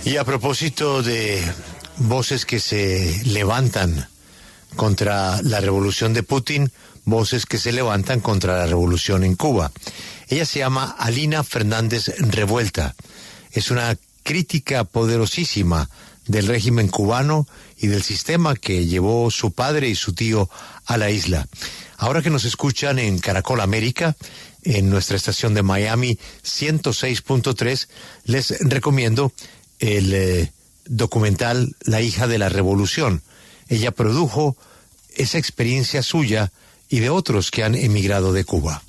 Y a propósito de voces que se levantan contra la revolución de Putin, voces que se levantan contra la revolución en Cuba. Ella se llama Alina Fernández Revuelta. Es una crítica poderosísima del régimen cubano y del sistema que llevó su padre y su tío a la isla. Ahora que nos escuchan en Caracol América, en nuestra estación de Miami 106.3, les recomiendo el documental La hija de la revolución. Ella produjo esa experiencia suya y de otros que han emigrado de Cuba.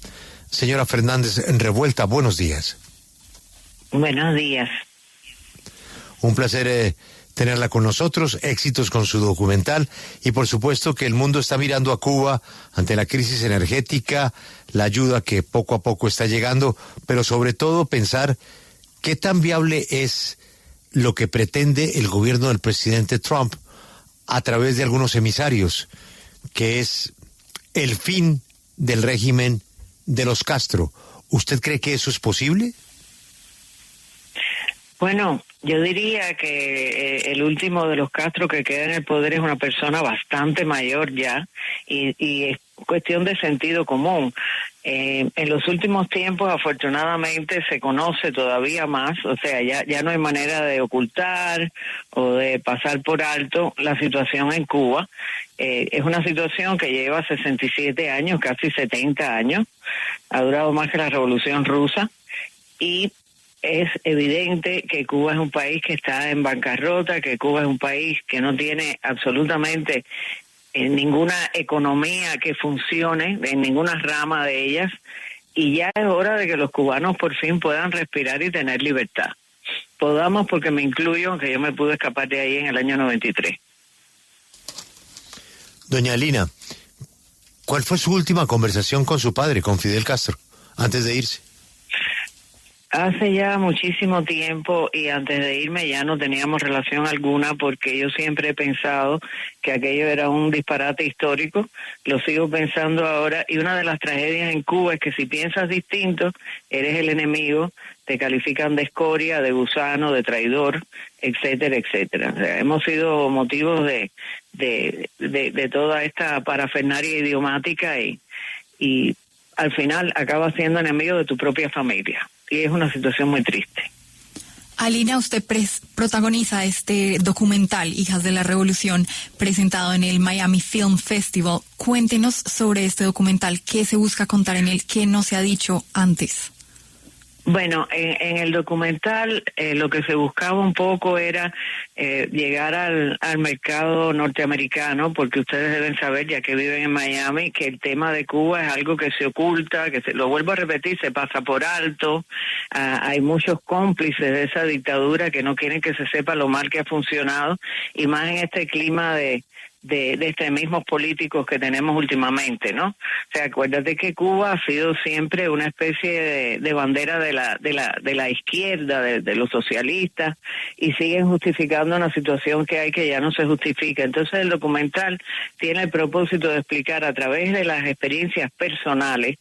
Señora Fernández Revuelta, buenos días. Buenos días. Un placer tenerla con nosotros, éxitos con su documental y por supuesto que el mundo está mirando a Cuba ante la crisis energética, la ayuda que poco a poco está llegando, pero sobre todo pensar qué tan viable es lo que pretende el gobierno del presidente Trump a través de algunos emisarios, que es el fin del régimen de los Castro. ¿Usted cree que eso es posible? Bueno, yo diría que el último de los Castro que queda en el poder es una persona bastante mayor ya y es cuestión de sentido común. En los últimos tiempos, afortunadamente, se conoce todavía más, o sea, ya no hay manera de ocultar o de pasar por alto la situación en Cuba. Es una situación que lleva 67 años, casi 70 años, ha durado más que la Revolución Rusa y es evidente que Cuba es un país que está en bancarrota, que Cuba es un país que no tiene absolutamente ninguna economía que funcione, en ninguna rama de ellas, y ya es hora de que los cubanos por fin puedan respirar y tener libertad. Podamos, porque me incluyo, aunque yo me pude escapar de ahí en el año 93. Doña Alina, ¿cuál fue su última conversación con su padre, con Fidel Castro, antes de irse? Hace ya muchísimo tiempo y antes de irme ya no teníamos relación alguna porque yo siempre he pensado que aquello era un disparate histórico, lo sigo pensando ahora y una de las tragedias en Cuba es que si piensas distinto, eres el enemigo, te califican de escoria, de gusano, de traidor, etcétera, etcétera. O sea, hemos sido motivos de toda esta parafernaria idiomática y al final acabas siendo enemigo de tu propia familia. Y es una situación muy triste. Alina, usted protagoniza este documental, Hijas de la Revolución, presentado en el Miami Film Festival. Cuéntenos sobre este documental, qué se busca contar en él, qué no se ha dicho antes. Bueno, en el documental lo que se buscaba un poco era llegar al mercado norteamericano, porque ustedes deben saber, ya que viven en Miami, que el tema de Cuba es algo que se oculta, lo vuelvo a repetir, se pasa por alto. Hay muchos cómplices de esa dictadura que no quieren que se sepa lo mal que ha funcionado, y más en este clima de extremismos políticos que tenemos últimamente, ¿no? O sea, acuérdate que Cuba ha sido siempre una especie de bandera de la izquierda, de los socialistas, y siguen justificando una situación que hay que ya no se justifica. Entonces el documental tiene el propósito de explicar a través de las experiencias personales,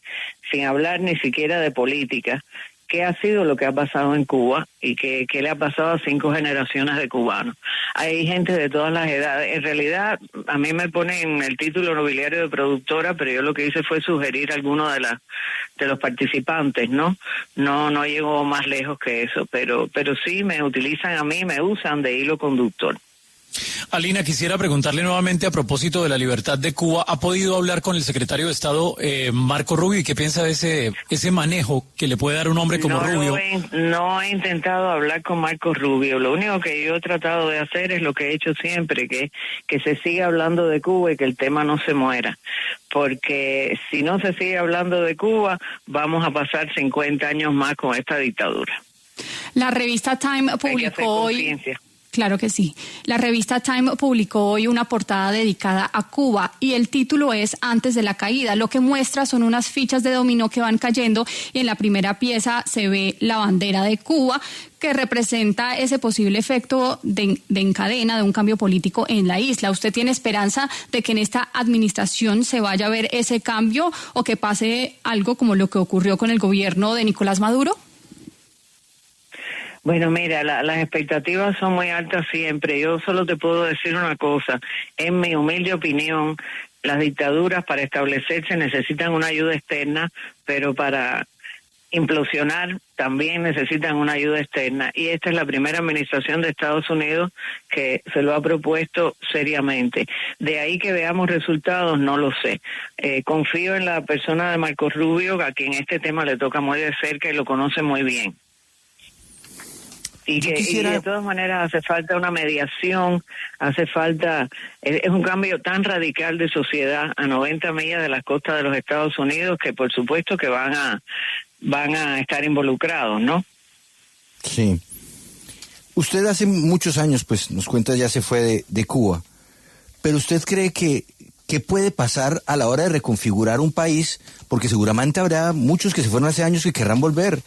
sin hablar ni siquiera de política, qué ha sido lo que ha pasado en Cuba y qué le ha pasado a 5 generaciones de cubanos. Hay gente de todas las edades. En realidad, a mí me ponen el título nobiliario de productora, pero yo lo que hice fue sugerir a alguno de los participantes, ¿no? No llego más lejos que eso, pero sí me utilizan a mí, me usan de hilo conductor. Alina, quisiera preguntarle nuevamente a propósito de la libertad de Cuba. ¿Ha podido hablar con el secretario de Estado, Marco Rubio, y qué piensa de ese manejo que le puede dar un hombre como Rubio? No he intentado hablar con Marco Rubio. Lo único que yo he tratado de hacer es lo que he hecho siempre, que se siga hablando de Cuba y que el tema no se muera. Porque si no se sigue hablando de Cuba, vamos a pasar 50 años más con esta dictadura. La revista Time publicó hoy... Claro que sí. La revista Time publicó hoy una portada dedicada a Cuba y el título es Antes de la caída. Lo que muestra son unas fichas de dominó que van cayendo y en la primera pieza se ve la bandera de Cuba que representa ese posible efecto de encadena de un cambio político en la isla. ¿Usted tiene esperanza de que en esta administración se vaya a ver ese cambio o que pase algo como lo que ocurrió con el gobierno de Nicolás Maduro? Bueno, mira, las expectativas son muy altas siempre. Yo solo te puedo decir una cosa. En mi humilde opinión, las dictaduras para establecerse necesitan una ayuda externa, pero para implosionar también necesitan una ayuda externa. Y esta es la primera administración de Estados Unidos que se lo ha propuesto seriamente. De ahí que veamos resultados, no lo sé. Confío en la persona de Marco Rubio, a quien este tema le toca muy de cerca y lo conoce muy bien. Y de todas maneras hace falta una mediación, hace falta, es un cambio tan radical de sociedad a 90 millas de las costas de los Estados Unidos que por supuesto que van a estar involucrados, ¿no? Sí. Usted hace muchos años, pues nos cuenta, ya se fue de Cuba, pero ¿usted cree que puede pasar a la hora de reconfigurar un país? Porque seguramente habrá muchos que se fueron hace años que querrán volver.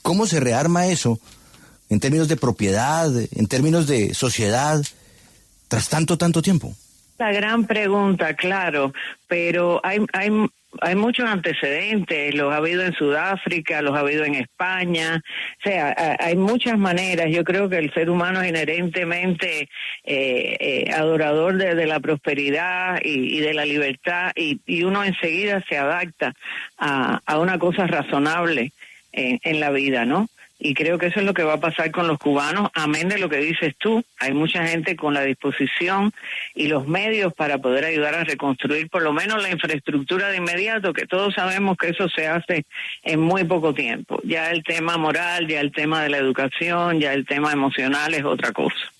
¿Cómo se rearma eso? En términos de propiedad, en términos de sociedad, tras tanto tiempo. La gran pregunta, claro, pero hay muchos antecedentes, los ha habido en Sudáfrica, los ha habido en España, o sea, hay muchas maneras. Yo creo que el ser humano es inherentemente adorador de la prosperidad y de la libertad, y uno enseguida se adapta a una cosa razonable en la vida, ¿no? Y creo que eso es lo que va a pasar con los cubanos, amén de lo que dices tú. Hay mucha gente con la disposición y los medios para poder ayudar a reconstruir por lo menos la infraestructura de inmediato, que todos sabemos que eso se hace en muy poco tiempo. Ya el tema moral, ya el tema de la educación, ya el tema emocional es otra cosa.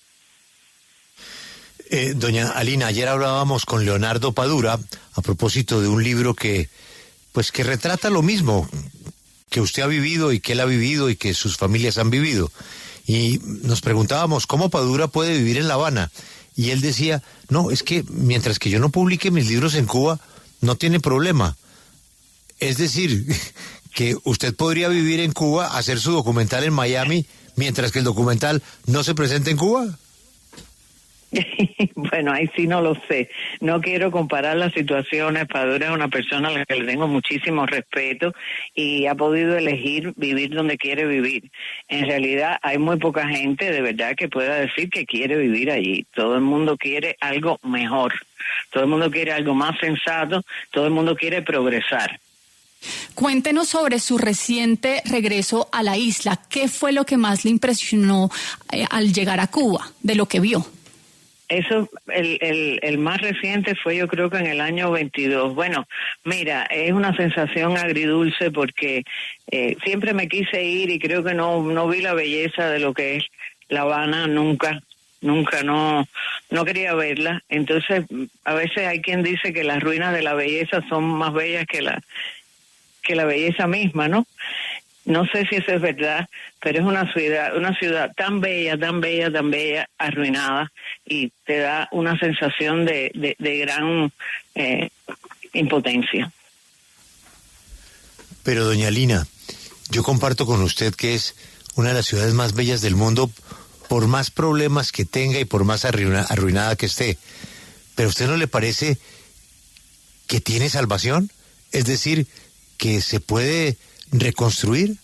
Doña Alina, ayer hablábamos con Leonardo Padura a propósito de un libro que retrata lo mismo que usted ha vivido y que él ha vivido y que sus familias han vivido. Y nos preguntábamos cómo Padura puede vivir en La Habana. Y él decía, no, es que mientras que yo no publique mis libros en Cuba, no tiene problema. Es decir, que usted podría vivir en Cuba, hacer su documental en Miami, mientras que el documental no se presente en Cuba. Bueno, ahí sí no lo sé. No quiero comparar las situaciones. Padura es una persona a la que le tengo muchísimo respeto y ha podido elegir vivir donde quiere vivir. En realidad hay muy poca gente de verdad que pueda decir que quiere vivir allí. Todo el mundo quiere algo mejor. Todo el mundo quiere algo más sensato. Todo el mundo quiere progresar. Cuéntenos sobre su reciente regreso a la isla. ¿Qué fue lo que más le impresionó al llegar a Cuba, de lo que vio? Eso, el más reciente fue yo creo que en el año 22. Bueno, mira, es una sensación agridulce porque siempre me quise ir y creo que no vi la belleza de lo que es La Habana nunca no quería verla. Entonces, a veces hay quien dice que las ruinas de la belleza son más bellas que la belleza misma, ¿no? No sé si eso es verdad, pero es una ciudad tan bella, arruinada, y te da una sensación de gran impotencia. Pero doña Lina, yo comparto con usted que es una de las ciudades más bellas del mundo, por más problemas que tenga y por más arruinada que esté. ¿Pero a usted no le parece que tiene salvación? Es decir, que se puede reconstruir.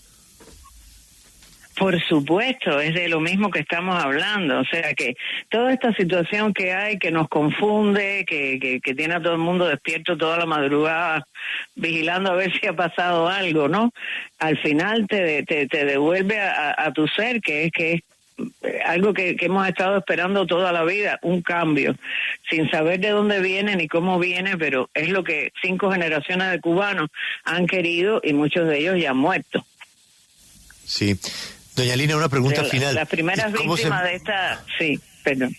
Por supuesto, es de lo mismo que estamos hablando, o sea que toda esta situación que hay, que nos confunde, que tiene a todo el mundo despierto toda la madrugada vigilando a ver si ha pasado algo, ¿no? Al final te devuelve a tu ser, que es algo que hemos estado esperando toda la vida, un cambio, sin saber de dónde viene ni cómo viene, pero es lo que 5 generaciones de cubanos han querido y muchos de ellos ya han muerto. Sí. Doña Lina, una pregunta final. Las primeras víctimas de esta... Sí, perdón.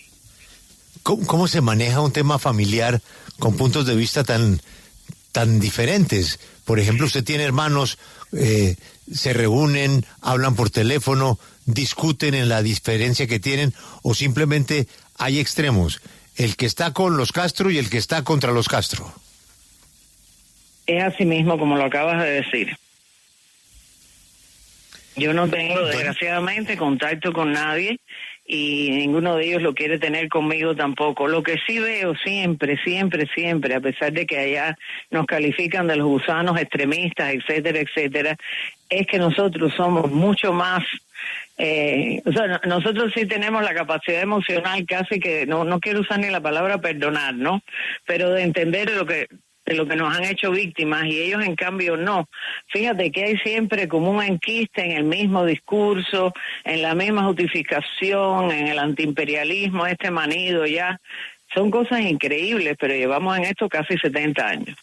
¿Cómo se maneja un tema familiar con puntos de vista tan diferentes? Por ejemplo, usted tiene hermanos, se reúnen, hablan por teléfono, discuten en la diferencia que tienen, o simplemente hay extremos, el que está con los Castro y el que está contra los Castro. Es así mismo como lo acabas de decir. Yo no tengo, desgraciadamente, contacto con nadie y ninguno de ellos lo quiere tener conmigo tampoco. Lo que sí veo siempre, a pesar de que allá nos califican de los gusanos extremistas, etcétera, es que nosotros somos mucho más O sea, nosotros sí tenemos la capacidad emocional casi que, no quiero usar ni la palabra perdonar, ¿no? Pero de entender de lo que nos han hecho víctimas, y ellos en cambio no. Fíjate que hay siempre como un enquiste en el mismo discurso, en la misma justificación, en el antiimperialismo manido ya. Son cosas increíbles, pero llevamos en esto casi 70 años.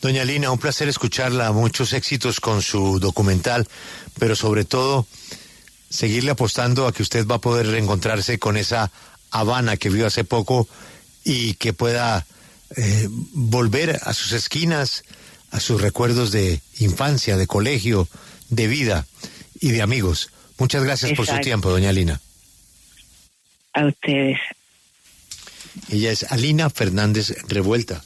Doña Lina, un placer escucharla, muchos éxitos con su documental, pero sobre todo seguirle apostando a que usted va a poder reencontrarse con esa Habana que vio hace poco y que pueda volver a sus esquinas, a sus recuerdos de infancia, de colegio, de vida y de amigos. Muchas gracias por su tiempo, doña Lina. A ustedes. Ella es Alina Fernández Revuelta.